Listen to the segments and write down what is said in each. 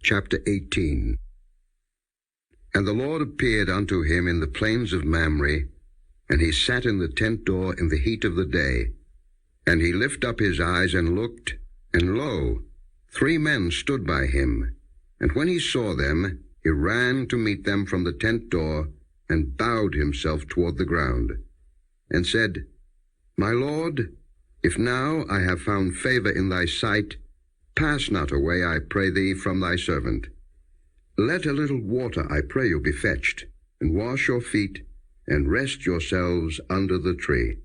Chapter 18. And the Lord appeared unto him in the plains of Mamre, and he sat in the tent door in the heat of the day. And he lifted up his eyes and looked, and lo, 3 men stood by him. And when he saw them, he ran to meet them from the tent door, and bowed himself toward the ground, and said, My Lord, if now I have found favor in thy sight, pass not away, I pray thee, from thy servant. Let a little water, I pray you, be fetched, and wash your feet, and rest yourselves under the tree.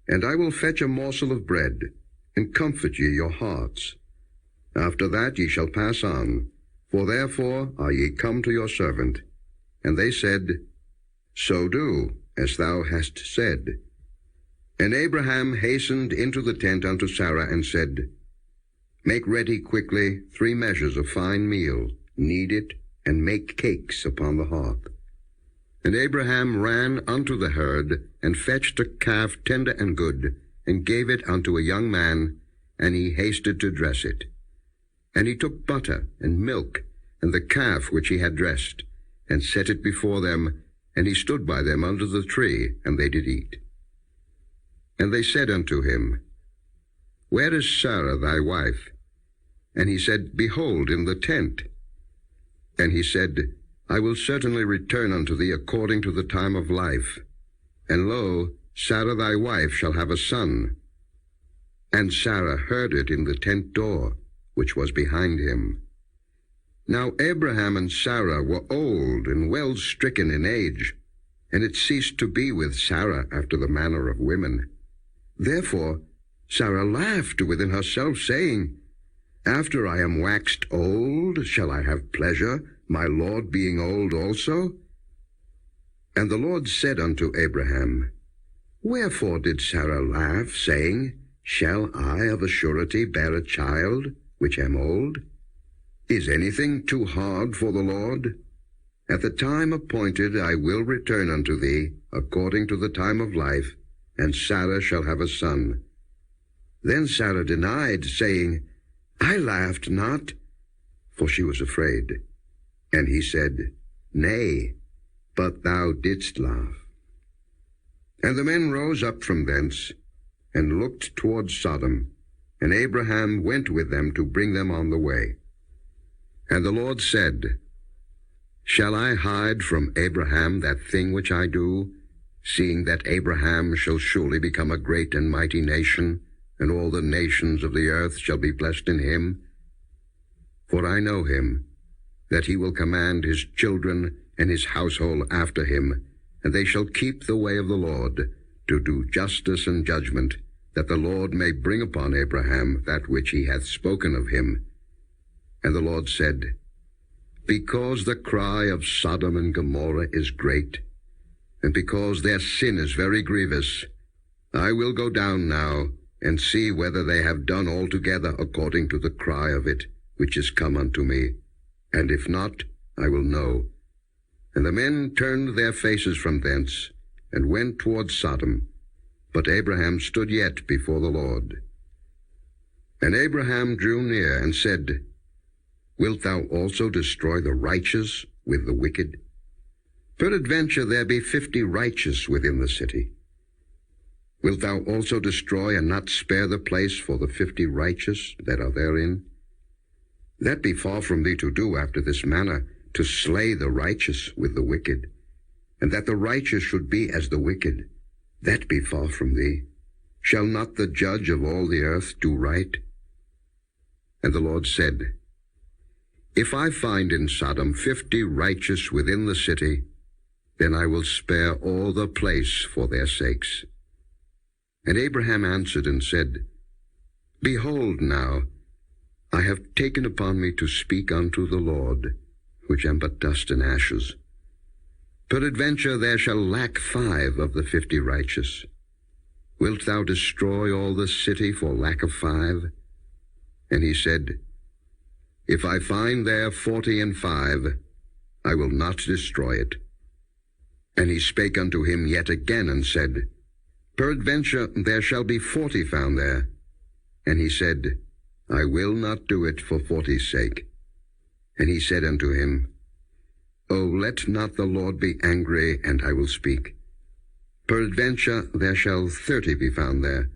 And I will fetch a morsel of bread, and comfort ye your hearts. After that ye shall pass on, for therefore are ye come to your servant. And they said, So do, as thou hast said. And Abraham hastened into the tent unto Sarah, and said, Make ready quickly 3 measures of fine meal, knead it, and make cakes upon the hearth. And Abraham ran unto the herd, and fetched a calf tender and good, and gave it unto a young man, and he hasted to dress it. And he took butter and milk, and the calf which he had dressed, and set it before them, and he stood by them under the tree, and they did eat. And they said unto him, Where is Sarah thy wife? And he said, Behold, in the tent. And he said, I will certainly return unto thee according to the time of life. And lo, Sarah thy wife shall have a son. And Sarah heard it in the tent door, which was behind him. Now Abraham and Sarah were old and well stricken in age, and it ceased to be with Sarah after the manner of women. Therefore Sarah laughed within herself, saying, After I am waxed old, shall I have pleasure, my Lord being old also? And the Lord said unto Abraham, Wherefore did Sarah laugh, saying, Shall I of a surety bear a child, which am old? Is anything too hard for the Lord? At the time appointed I will return unto thee, according to the time of life, and Sarah shall have a son. Then Sarah denied, saying, I laughed not, for she was afraid. And he said, Nay, but thou didst laugh. And the men rose up from thence, and looked toward Sodom, and Abraham went with them to bring them on the way. And the Lord said, Shall I hide from Abraham that thing which I do, seeing that Abraham shall surely become a great and mighty nation, and all the nations of the earth shall be blessed in him? For I know him, that he will command his children and his household after him, and they shall keep the way of the Lord, to do justice and judgment, that the Lord may bring upon Abraham that which he hath spoken of him. And the Lord said, Because the cry of Sodom and Gomorrah is great, and because their sin is very grievous, I will go down now, and see whether they have done altogether according to the cry of it, which is come unto me. And if not, I will know. And the men turned their faces from thence, and went toward Sodom. But Abraham stood yet before the Lord. And Abraham drew near, and said, Wilt thou also destroy the righteous with the wicked? Peradventure there be 50 righteous within the city. Wilt thou also destroy and not spare the place for the 50 righteous that are therein? That be far from thee to do after this manner, to slay the righteous with the wicked, and that the righteous should be as the wicked. That be far from thee. Shall not the judge of all the earth do right? And the Lord said, If I find in Sodom 50 righteous within the city, then I will spare all the place for their sakes. And Abraham answered and said, Behold now, I have taken upon me to speak unto the Lord, which am but dust and ashes. Peradventure there shall lack 5 of the 50 righteous. Wilt thou destroy all the city for lack of 5? And he said, If I find there 40 and 5, I will not destroy it. And he spake unto him yet again, and said, Peradventure there shall be 40 found there. And he said, I will not do it for 40's sake. And he said unto him, O let not the Lord be angry, and I will speak. Peradventure there shall 30 be found there.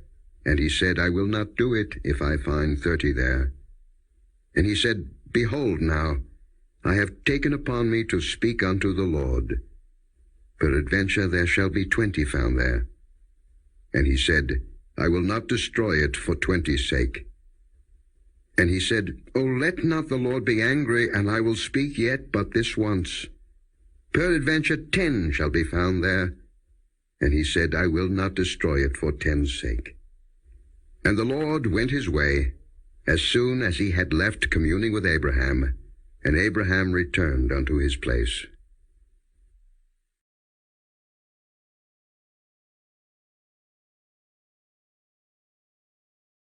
And he said, I will not do it, if I find 30 there. And he said, Behold now, I have taken upon me to speak unto the Lord. Peradventure there shall be 20 found there. And he said, I will not destroy it for 20's sake. And he said, O let not the Lord be angry, and I will speak yet but this once. Peradventure 10 shall be found there. And he said, I will not destroy it for 10's sake. And the Lord went his way, as soon as he had left communing with Abraham, and Abraham returned unto his place.